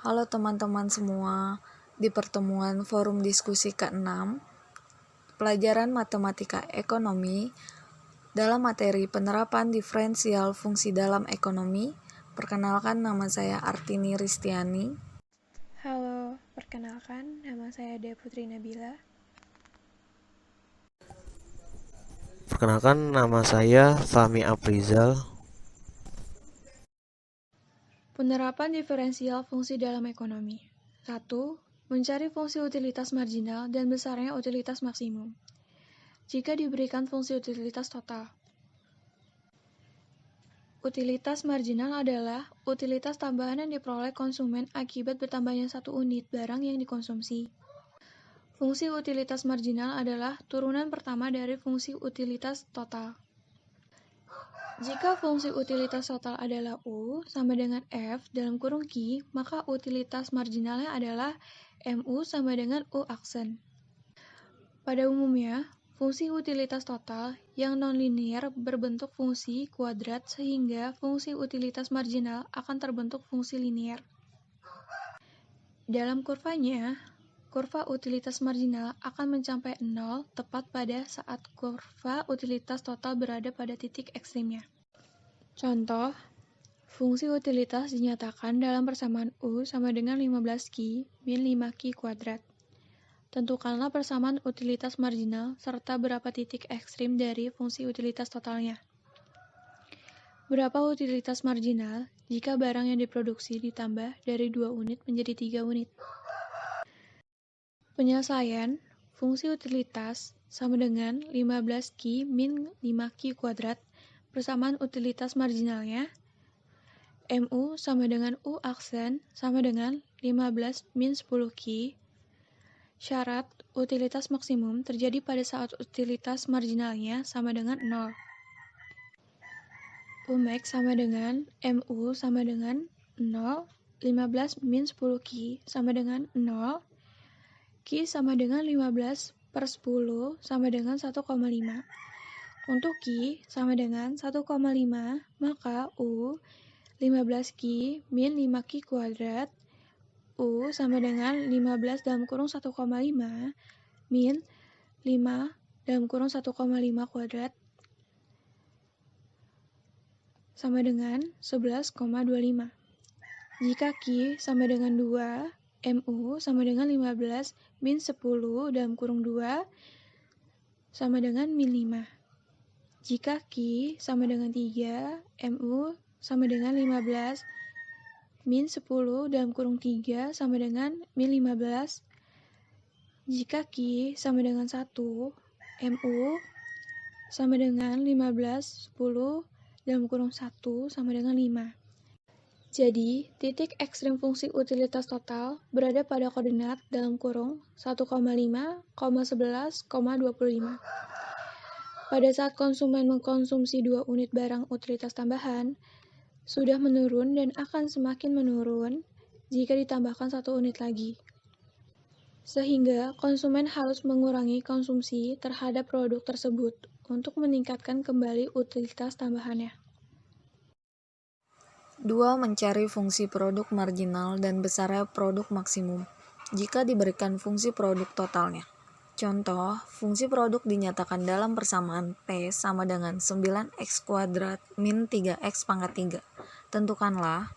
Halo teman-teman semua, di pertemuan forum diskusi ke-6, pelajaran matematika ekonomi dalam materi penerapan diferensial fungsi dalam ekonomi, perkenalkan nama saya Artini Ristiani. Halo, perkenalkan nama saya Dea Putri Nabila. Perkenalkan nama saya Fahmi Aprizal. Penerapan diferensial fungsi dalam ekonomi. 1. Mencari fungsi utilitas marginal dan besarnya utilitas maksimum. Jika diberikan fungsi utilitas total. Utilitas marginal adalah utilitas tambahan yang diperoleh konsumen akibat bertambahnya 1 unit barang yang dikonsumsi. Fungsi utilitas marginal adalah turunan pertama dari fungsi utilitas total. Jika fungsi utilitas total adalah U sama dengan F dalam kurung Q, maka utilitas marginalnya adalah MU sama dengan U aksen. Pada umumnya, fungsi utilitas total yang nonlinear berbentuk fungsi kuadrat sehingga fungsi utilitas marginal akan terbentuk fungsi linear. Dalam kurvanya, kurva utilitas marginal akan mencapai 0 tepat pada saat kurva utilitas total berada pada titik ekstrimnya. Contoh, fungsi utilitas dinyatakan dalam persamaan U sama dengan 15Q min 5Q kuadrat. Tentukanlah persamaan utilitas marginal serta berapa titik ekstrim dari fungsi utilitas totalnya. Berapa utilitas marginal jika barang yang diproduksi ditambah dari 2 unit menjadi 3 unit? Penyelesaian fungsi utilitas sama dengan 15Q min 5Q kuadrat persamaan utilitas marginalnya MU sama dengan U aksen sama dengan 15 min 10Q. Syarat utilitas maksimum terjadi pada saat utilitas marginalnya sama dengan 0. Umax sama dengan MU sama dengan 0, 15 min 10Q sama dengan 0, Q sama dengan 15 per 10 sama dengan 1,5. Untuk Q sama dengan 1,5, maka U 15Q min 5Q kuadrat U sama dengan 15 dalam kurung 1,5 min 5 dalam kurung 1,5 kuadrat sama dengan 11,25. Jika Q sama dengan 2, MU sama dengan 15 min 10 dalam kurung 2 sama dengan min 5. Jika Q sama dengan 3, MU sama dengan 15 min 10 dalam kurung 3 sama dengan min 15. Jika Q sama dengan 1, MU sama dengan 15, 10 dalam kurung 1 sama dengan 5. Jadi, titik ekstrim fungsi utilitas total berada pada koordinat dalam kurung 1,5, 11, 25. Pada saat konsumen mengkonsumsi 2 unit barang utilitas tambahan, sudah menurun dan akan semakin menurun jika ditambahkan 1 unit lagi. Sehingga konsumen harus mengurangi konsumsi terhadap produk tersebut untuk meningkatkan kembali utilitas tambahannya. 2. Mencari fungsi produk marginal dan besarnya produk maksimum jika diberikan fungsi produk totalnya. Contoh, fungsi produk dinyatakan dalam persamaan P sama dengan 9x kuadrat min 3x pangkat 3. Tentukanlah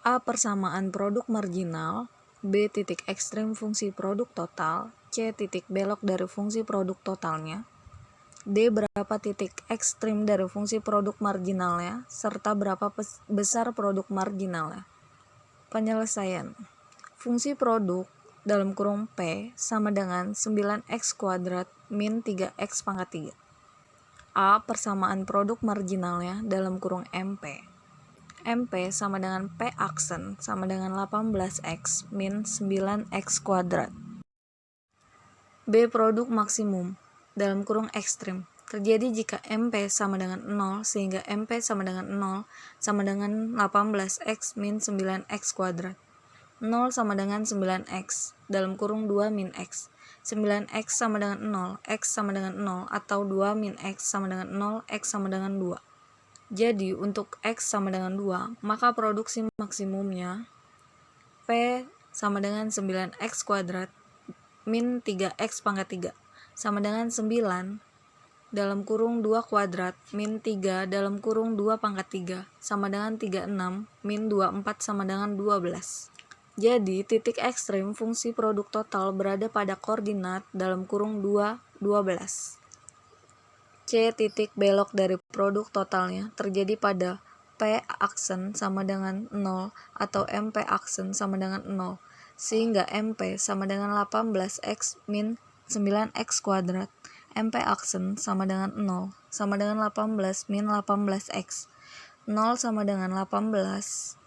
A. Persamaan produk marginal, B. Titik ekstrim fungsi produk total, C. Titik belok dari fungsi produk totalnya, D. Berapa titik ekstrim dari fungsi produk marginalnya, serta berapa besar produk marginalnya. Penyelesaian fungsi produk dalam kurung P sama dengan 9x kuadrat min 3x pangkat 3. A. Persamaan produk marginalnya dalam kurung MP. MP sama dengan P aksen sama dengan 18x min 9x kuadrat. B. Produk maksimum dalam kurung ekstrim terjadi jika MP sama dengan 0 sehingga MP sama dengan 0 sama dengan 18x min 9x kuadrat. 0 sama dengan 9x dalam kurung 2 min x. 9x sama dengan 0, x sama dengan 0 atau 2 min x sama dengan 0, x sama dengan 2. Jadi untuk x sama dengan 2, maka produksi maksimumnya P sama dengan 9x kuadrat min 3x pangkat 3 sama dengan 9 dalam kurung 2 kuadrat min 3 dalam kurung 2 pangkat 3 sama dengan 36 min 24 sama dengan 12. Jadi, titik ekstrim fungsi produk total berada pada koordinat dalam kurung 2, 12. C titik belok dari produk totalnya terjadi pada P aksen sama dengan 0 atau MP aksen sama dengan 0, sehingga MP sama dengan 18x min 9x kuadrat, MP aksen sama dengan 0 sama dengan 18 min 18x, 0 sama dengan 18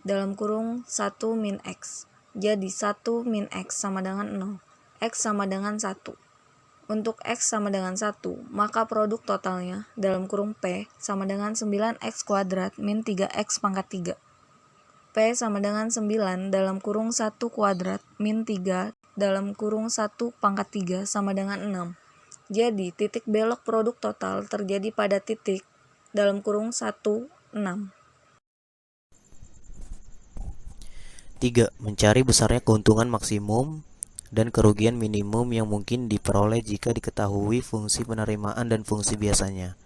dalam kurung 1 min x, jadi 1 min x sama dengan 0, x sama dengan 1. Untuk x sama dengan 1, maka produk totalnya dalam kurung P sama dengan 9x kuadrat min 3x pangkat 3. P sama dengan 9 dalam kurung 1 kuadrat min 3 dalam kurung 1 pangkat 3 sama dengan 6. Jadi, titik belok produk total terjadi pada titik dalam kurung 1, 6. 3. Mencari besarnya keuntungan maksimum dan kerugian minimum yang mungkin diperoleh jika diketahui fungsi penerimaan dan fungsi biasanya.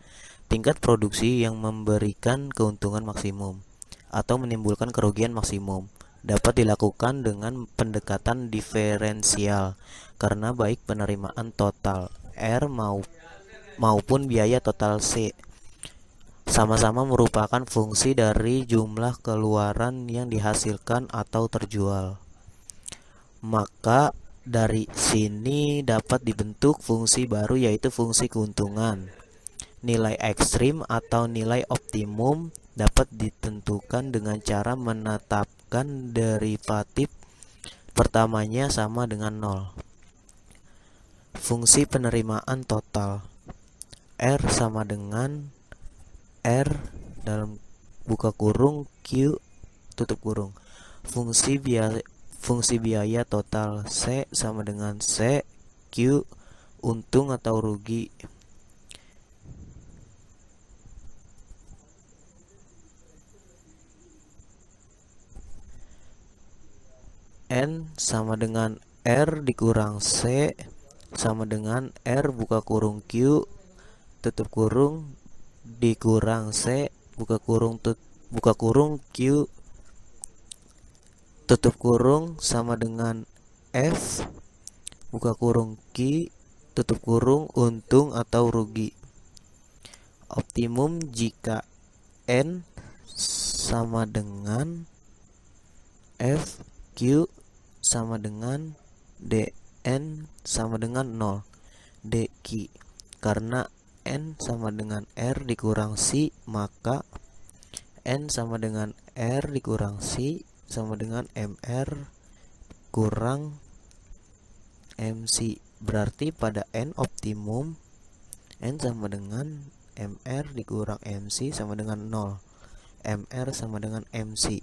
Tingkat produksi yang memberikan keuntungan maksimum atau menimbulkan kerugian maksimum dapat dilakukan dengan pendekatan diferensial karena baik penerimaan total R maupun biaya total C sama-sama merupakan fungsi dari jumlah keluaran yang dihasilkan atau terjual. Maka dari sini dapat dibentuk fungsi baru yaitu fungsi keuntungan. Nilai ekstrim atau nilai optimum dapat ditentukan dengan cara menetapkan derivatif pertamanya sama dengan 0. Fungsi penerimaan total R sama dengan R dalam buka kurung Q tutup kurung. Fungsi biaya total C sama dengan C Q untung atau rugi. N sama dengan R dikurang C sama dengan R buka kurung Q tutup kurung dikurang C buka kurung Q tutup kurung sama dengan F buka kurung Q tutup kurung untung atau rugi. Optimum jika N sama dengan F Q sama dengan DN sama dengan 0 DQ. Karena N sama dengan R dikurang C, maka N sama dengan R dikurang C sama dengan MR kurang MC. Berarti pada N optimum N sama dengan MR dikurang MC sama dengan 0. MR sama dengan MC.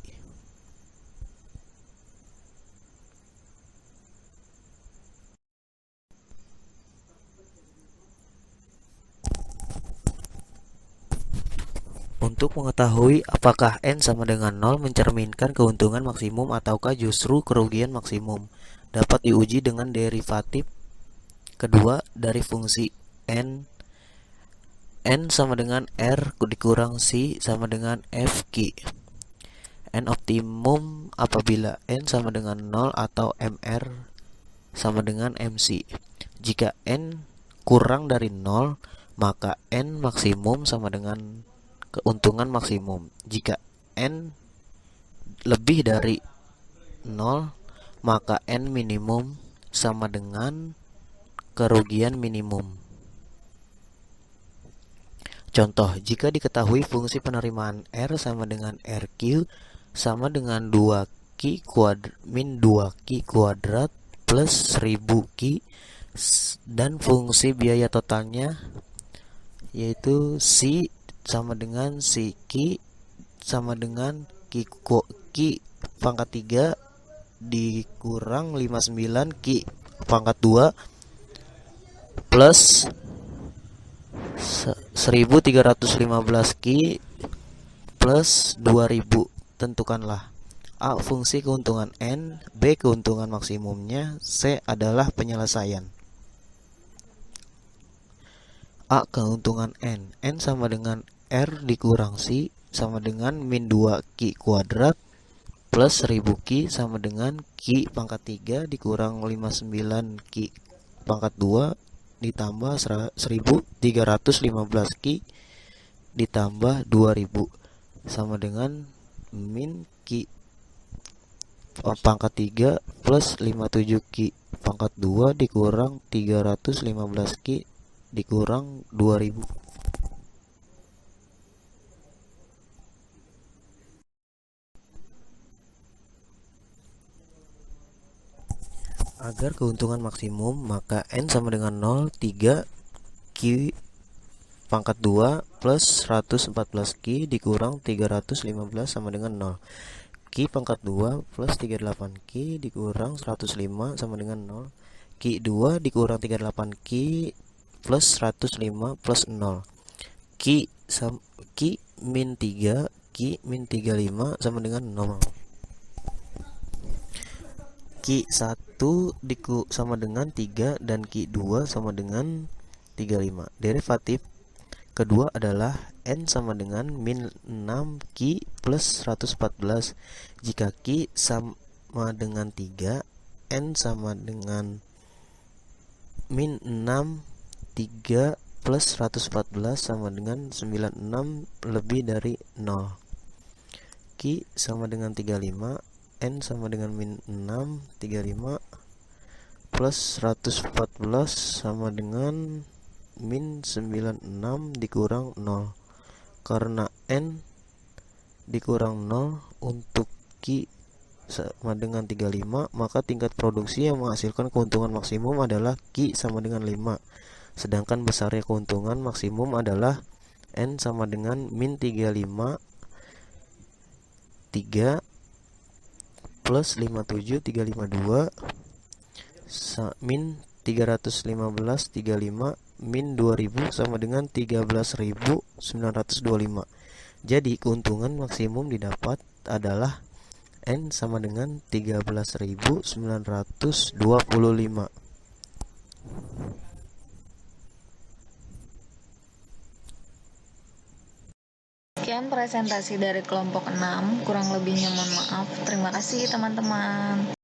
Untuk mengetahui apakah N sama dengan 0 mencerminkan keuntungan maksimum ataukah justru kerugian maksimum, dapat diuji dengan derivatif kedua dari fungsi N. N sama dengan R dikurang C sama dengan FQ. N optimum apabila N sama dengan 0 atau MR sama dengan MC. Jika N kurang dari 0, maka N maksimum sama dengan keuntungan maksimum. Jika N lebih dari 0, maka N minimum sama dengan kerugian minimum. Contoh, jika diketahui fungsi penerimaan R sama dengan RQ sama dengan 2Q min 2Q kuadrat plus 1000Q dan fungsi biaya totalnya yaitu C sama dengan Q sama dengan Q pangkat 3 dikurang 59 Q pangkat 2 plus 1315 Q plus 2000. Tentukanlah A. Fungsi keuntungan N. B. Keuntungan maksimumnya. C. Adalah penyelesaian. A. Keuntungan N. N sama dengan R dikurang C sama dengan min 2 Q kuadrat plus 1000 Q sama dengan Q pangkat 3 dikurang 59 Q pangkat 2 ditambah 1315 Q ditambah 2000 sama dengan min Q pangkat 3 plus 57 Q pangkat 2 dikurang 315 Q dikurang 2000. Agar keuntungan maksimum, maka N sama dengan 0, 3 Q pangkat 2 plus 114 Q dikurang 315 sama dengan 0. Q pangkat 2 plus 38 Q dikurang 105 sama dengan 0. Q 2 dikurang 38 Q plus 105 plus 0. Q min 3 Q min 35 sama dengan 0. Q 1 sama dengan 3 dan Q 2 sama dengan 35. Derivatif kedua adalah N sama dengan min 6 Q plus 114. Jika Q sama dengan 3, N sama dengan min 6 3 plus 114 sama dengan 96 lebih dari 0. Q sama dengan 35, N sama dengan min 6 35 plus 114 sama dengan min 96 dikurang 0. Karena N dikurang 0 untuk Q sama dengan 35, maka tingkat produksi yang menghasilkan keuntungan maksimum adalah Q sama dengan 5. Sedangkan besarnya keuntungan maksimum adalah N sama dengan min 35 3 plus 57 352 min 315 35 min 2000 sama dengan 13.925. Jadi keuntungan maksimum didapat adalah N sama dengan 13.925. Sekian presentasi dari kelompok 6, kurang lebihnya mohon maaf. Terima kasih teman-teman.